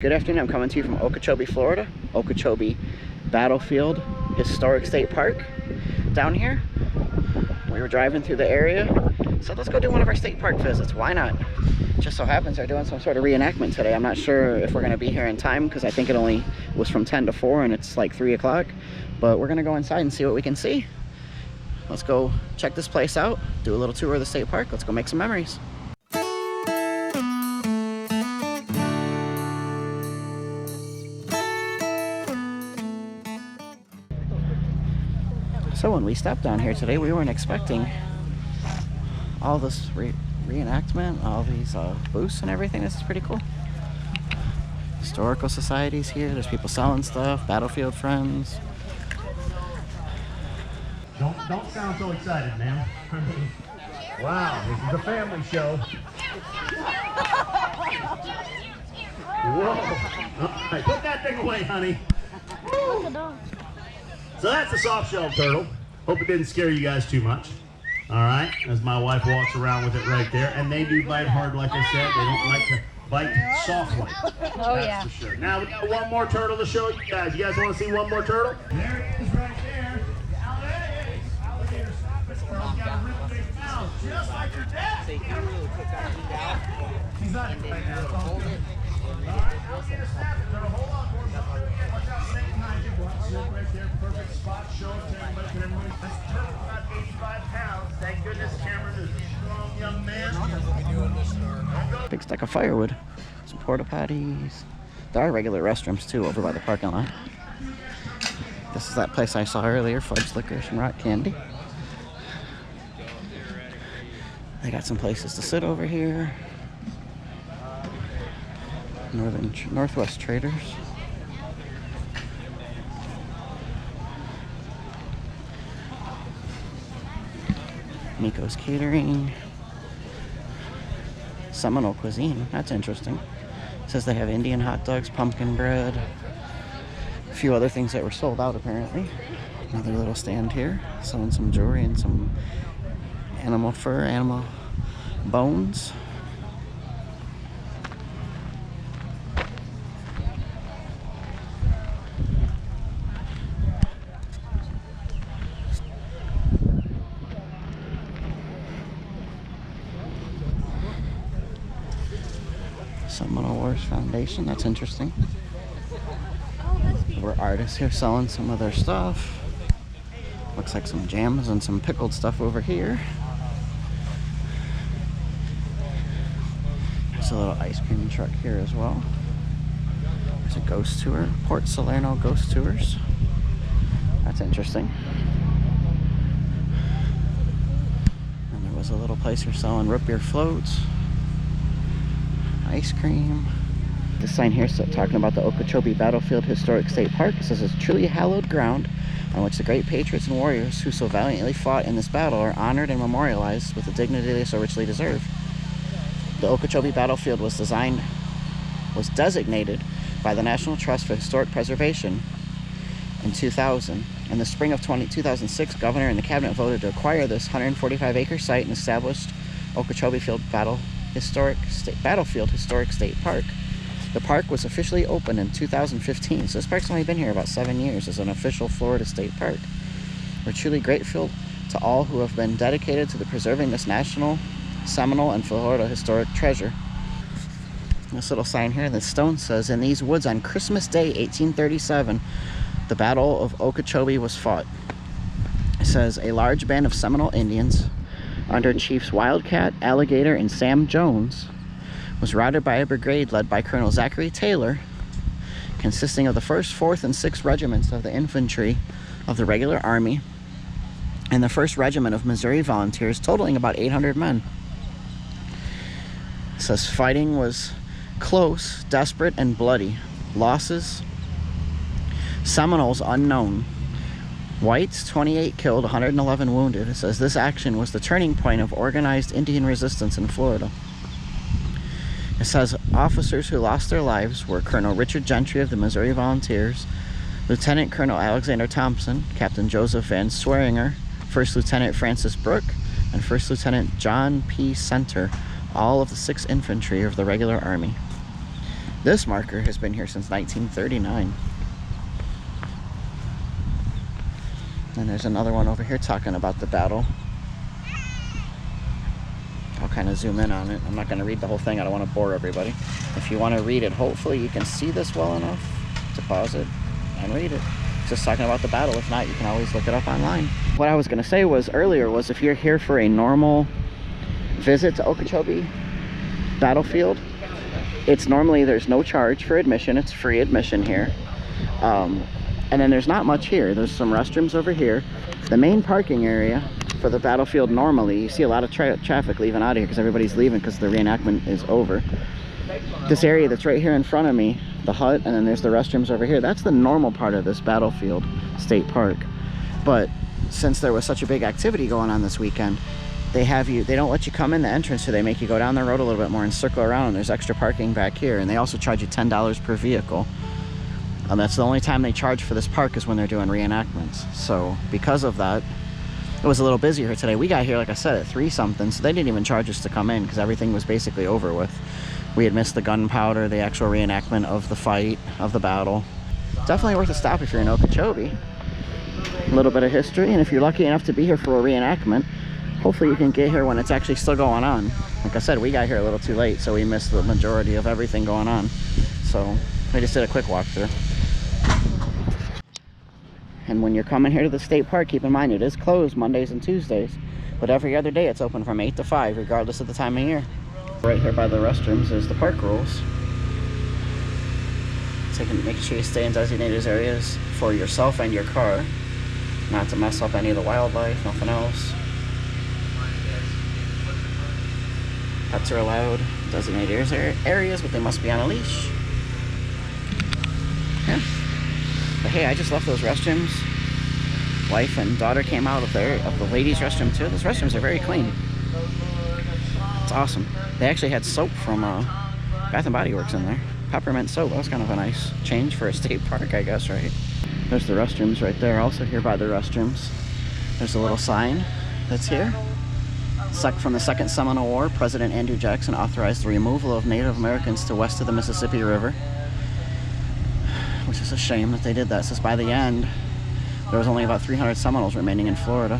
Good afternoon, I'm coming to you from Okeechobee, Florida. Okeechobee Battlefield Historic State Park down here. We were driving through the area, so let's go do one of our state park visits. Why not? Just so happens they're doing some sort of reenactment today. I'm not sure if we're going to be here in time because I think it only was from 10 to 4 and it's like 3 o'clock. But we're going to go inside and see what we can see. Let's go check this place out, do a little tour of the state park. Let's go make some memories. So when we stepped down here today, we weren't expecting all this reenactment, all these booths and everything. This is pretty cool. Historical societies here. There's people selling stuff, battlefield friends. Don't sound so excited, ma'am. Wow, this is a family show. Whoa. All right, put that thing away, honey. So that's the soft-shelled turtle. Hope it didn't scare you guys too much. All right, as my wife walks around with it right there. And they do bite hard, like I said. They don't like to bite softly. Oh, that's yeah. for sure. Now we got one more turtle to show you guys. You guys want to see one more turtle? There it is right there. Alligator, stop it, or I've got a really big mouth, just like your dad. He's not in right now. All right, alligator, snap it. Hold on for a moment. Watch out, snake behind you. Watch it right there. Perfect spot. Show it to everybody. Can everybody? This turtle's about 85 pounds. Thank goodness Cameron is a strong young man. Big stack of firewood. Some porta potties. There are regular restrooms too over by the parking lot. This is that place I saw earlier, fudge licorice and rock candy. They got some places to sit over here. Northwest Traders. Nico's Catering. Seminole Cuisine, that's interesting. It says they have Indian hot dogs, pumpkin bread, a few other things that were sold out apparently. Another little stand here, selling some jewelry and some animal fur, animal bones. Seminole Wars Foundation, that's interesting. There were artists here selling some of their stuff. Looks like some jams and some pickled stuff over here. There's a little ice cream truck here as well. There's a ghost tour, Port Salerno Ghost Tours. That's interesting. And there was a little place here selling root beer floats. Ice cream. This sign here is talking about the Okeechobee Battlefield Historic State Park. It says it's truly hallowed ground on which the great patriots and warriors who so valiantly fought in this battle are honored and memorialized with the dignity they so richly deserve. The Okeechobee Battlefield was designated by the National Trust for Historic Preservation in 2000. In the spring of 2006, Governor and the Cabinet voted to acquire this 145-acre site and established Okeechobee Battlefield Historic State Park. The park was officially opened in 2015, so this park's only been here about 7 years as an official Florida state park. We're truly grateful to all who have been dedicated to the preserving this national, Seminole, and Florida historic treasure. This little sign here, the stone says, in these woods on Christmas Day, 1837, the Battle of Okeechobee was fought. It says, a large band of Seminole Indians under Chiefs Wildcat, Alligator, and Sam Jones was routed by a brigade led by Colonel Zachary Taylor, consisting of the 1st, 4th, and 6th regiments of the infantry of the regular army and the 1st Regiment of Missouri Volunteers, totaling about 800 men. It says fighting was close, desperate, and bloody. Losses: Seminoles unknown. Whites, 28 killed, 111 wounded. It says this action was the turning point of organized Indian resistance in Florida. It says officers who lost their lives were Colonel Richard Gentry of the Missouri Volunteers, Lieutenant Colonel Alexander Thompson, Captain Joseph Van Sweringer, First Lieutenant Francis Brooke, and First Lieutenant John P. Center, all of the 6th Infantry of the regular army. This marker has been here since 1939. And there's another one over here talking about the battle. I'll kind of zoom in on it. I'm not going to read the whole thing. I don't want to bore everybody. If you want to read it, hopefully you can see this well enough to pause it and read it. It's just talking about the battle. If not, you can always look it up online. What I was going to say was earlier was if you're here for a normal visit to Okeechobee Battlefield, it's normally, there's no charge for admission. It's free admission here. And then there's not much here. There's some restrooms over here. The main parking area for the battlefield, normally you see a lot of traffic leaving out of here because everybody's leaving because the reenactment is over. This area that's right here in front of me, the hut, and then there's the restrooms over here, that's the normal part of this Battlefield State Park. But since there was such a big activity going on this weekend, they don't let you come in the entrance, so they make you go down the road a little bit more and circle around, and there's extra parking back here, and they also charge you $10 per vehicle. And that's the only time they charge for this park is when they're doing reenactments. So because of that, it was a little busier today. We got here, like I said, at 3 something, so they didn't even charge us to come in because everything was basically over with. We had missed the gunpowder, the actual reenactment of the fight, of the battle. Definitely worth a stop if you're in Okeechobee. A little bit of history, and if you're lucky enough to be here for a reenactment, hopefully you can get here when it's actually still going on. Like I said, we got here a little too late, so we missed the majority of everything going on. So we just did a quick walkthrough. And when you're coming here to the state park, keep in mind it is closed Mondays and Tuesdays, but every other day it's open from 8 to 5, regardless of the time of year. Right here by the restrooms is the park rules. Make sure you stay in designated areas for yourself and your car, not to mess up any of the wildlife, nothing else. Pets are allowed, designated areas, but they must be on a leash. Yeah. But hey, I just left those restrooms. Wife and daughter came out of the ladies' restroom too. Those restrooms are very clean. It's awesome. They actually had soap from Bath & Body Works in there. Peppermint soap. That was kind of a nice change for a state park, I guess, right? There's the restrooms right there. Also here by the restrooms, there's a little sign that's here. From the Second Seminole War, President Andrew Jackson authorized the removal of Native Americans to west of the Mississippi River. Which is a shame that they did that, since by the end there was only about 300 Seminoles remaining in Florida.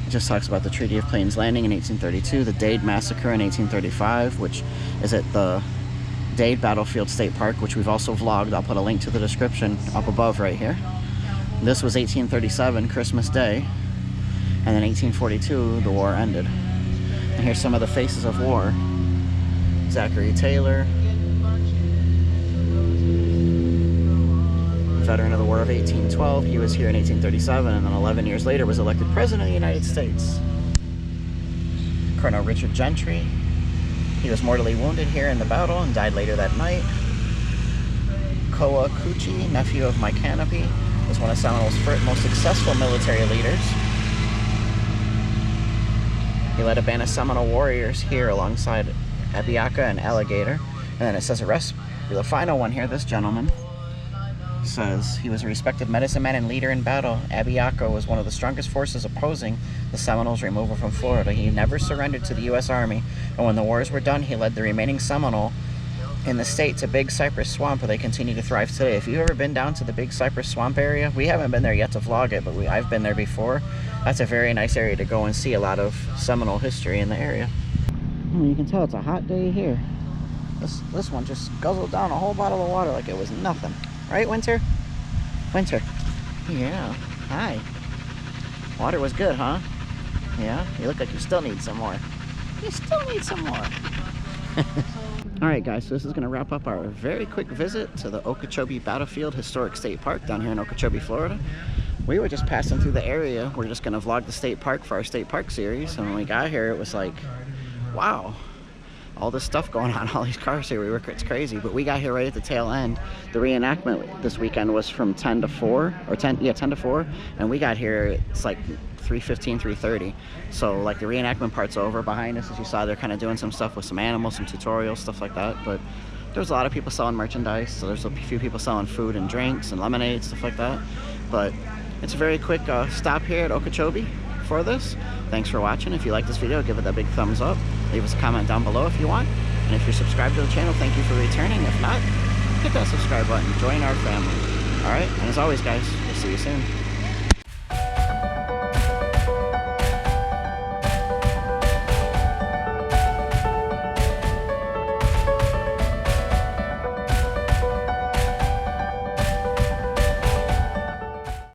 It just talks about the Treaty of Plains Landing in 1832, the Dade Massacre in 1835, which is at the Dade Battlefield State Park, which we've also vlogged. I'll put a link to the description up above right here. This was 1837, Christmas Day, and then 1842 the war ended. And here's some of the faces of war. Zachary Taylor, veteran of the War of 1812. He was here in 1837, and then 11 years later was elected President of the United States. Colonel Richard Gentry, he was mortally wounded here in the battle and died later that night. Koa Kuchi, nephew of Mike Canopy, was one of Seminole's most successful military leaders. He led a band of Seminole warriors here alongside Abiaka and Alligator. And then it says the final one here, this gentleman says he was a respected medicine man and leader in battle. Abiaka was one of the strongest forces opposing the Seminoles' removal from Florida. He never surrendered to the U.S. Army, and when the wars were done, he led the remaining Seminole in the state to Big Cypress Swamp, where they continue to thrive today. If you've ever been down to the Big Cypress Swamp area, we haven't been there yet to vlog it, but I've been there before. That's a very nice area to go and see a lot of Seminole history in the area. You can tell it's a hot day here. This one just guzzled down a whole bottle of water like it was nothing. Right, Winter? Winter. Yeah. Hi. Water was good, huh? Yeah? You look like you still need some more. You still need some more. Alright guys, so this is going to wrap up our very quick visit to the Okeechobee Battlefield Historic State Park down here in Okeechobee, Florida. We were just passing through the area. We're just going to vlog the state park for our state park series. And when we got here, it was like, wow. All this stuff going on, all these cars here, it's crazy. But we got here right at the tail end. The reenactment this weekend was from 10 to 4, or 10 to 4, and we got here, it's like 3:15, 3:30. So like the reenactment part's over. Behind us, as you saw, they're kind of doing some stuff with some animals, some tutorials, stuff like that. But there's a lot of people selling merchandise, so there's a few people selling food and drinks and lemonade, stuff like that. But it's a very quick stop here at Okeechobee for this. Thanks for watching. If you like this video, give it that big thumbs up. Leave us a comment down below if you want. And And if you're subscribed to the channel, thank you for returning. If not, hit that subscribe button. Join our family. Alright? And as always, guys, we'll see you soon.